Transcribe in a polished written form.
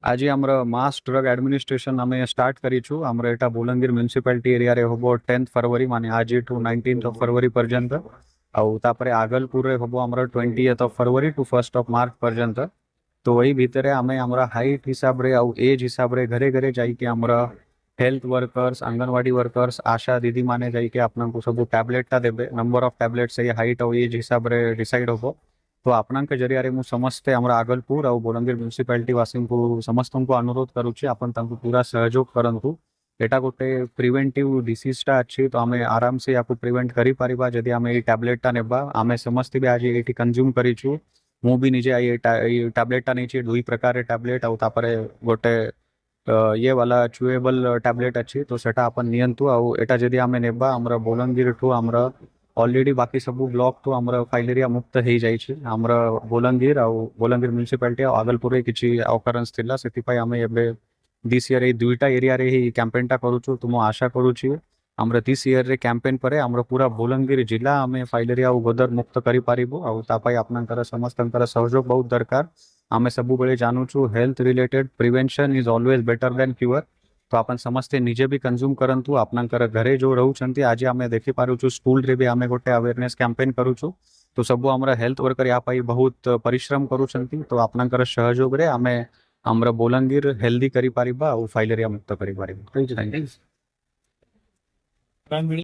आज आमर mass drug administration आम स्टार्ट करीचु आमर एटा बोलंगीर म्युनिसिपालिटी एरिया रे होबो 10 फरवरी माने आज टू 19 फरवरी पर्यंत आउ तापरे आगलपुर रे होबो आमर 20 फरवरी टू 1 मार्च पर्यंत। तो वही भितर आमे आमर हाइट हिसाब रे आउ एज हिसाब रे घरे घरे जाइके आमर हेल्थ वर्कर्स आंगनवाड़ी वर्कर्स आशा दीदी माने जाइके आपन को सब टैबलेट देबे नंबर ऑफ टैबलेट से हाइट और एज हिसाब रे डिसाइड होबो। तो आपना जरिया मु समस्ते आमर आगलपुर और बोलंगीर म्युनिसिपालिटी वासी को समस्त को अनुरोध करुच्ची आपन तांको पूरा सहयोग करंतु। एटा गोटे प्रिवेंटिव डिसीजटा अच्छी तो आम आराम से या प्रिवेंट करि परिबा जदि आम ए टैबलेटटा नेबा आम समस्ते भी आज ये कंज्यूम करिछु। मु भी निजे टैबलेटटा नहीं दुई प्रकार टैबलेट आउ तापरे गोटे ये वाला चुएबल टैबलेट अच्छी तो सेटा अपन नियंतु आउ एटा जदि आम नेबा हमर बोलंगीर ठू हमर ऑलरेडी बाकी सब ब्लॉक तो हमर फाइलेरिया मुक्त हो जाइए। हमर बोलंगीर आउ बोलंगीर म्युनिसिपालिटी आगलपुर किसी ऑकरेंस थिला सेतिपाई आमे एबे दिस ईयर ए दुईटा एरिया रे ही कैंपेनटा करूछु। तो मु आशा करूछि हमर दिस ईयर रे कैंपेन परे हमर पूरा बोलंगीर जिला आमे फाइलेरिया और गोदर मुक्त करि पारिबो आउ तापाई आपनकर समस्तंकर सहयोग बहुत दरकार। आमे सबु बेले जानूछु health related prevention is always better than cure. तो आपन समस्ते निजे भी कंज्यूम करंतु आपनकर घरे जो रहउछंती आज आमे देखि पारुछु स्कूल रे भी आमे गोटे अवेयरनेस कैंपेन करूछु। तो सबु हमरा हेल्थ वर्कर या पाई बहुत परिश्रम करूछंती तो आपनकर सहयोग रे आमे हमरा बोलंगीर हेल्दी करि पारिबा और फाइलेरिया मुक्त करि पारिबा। Thank you.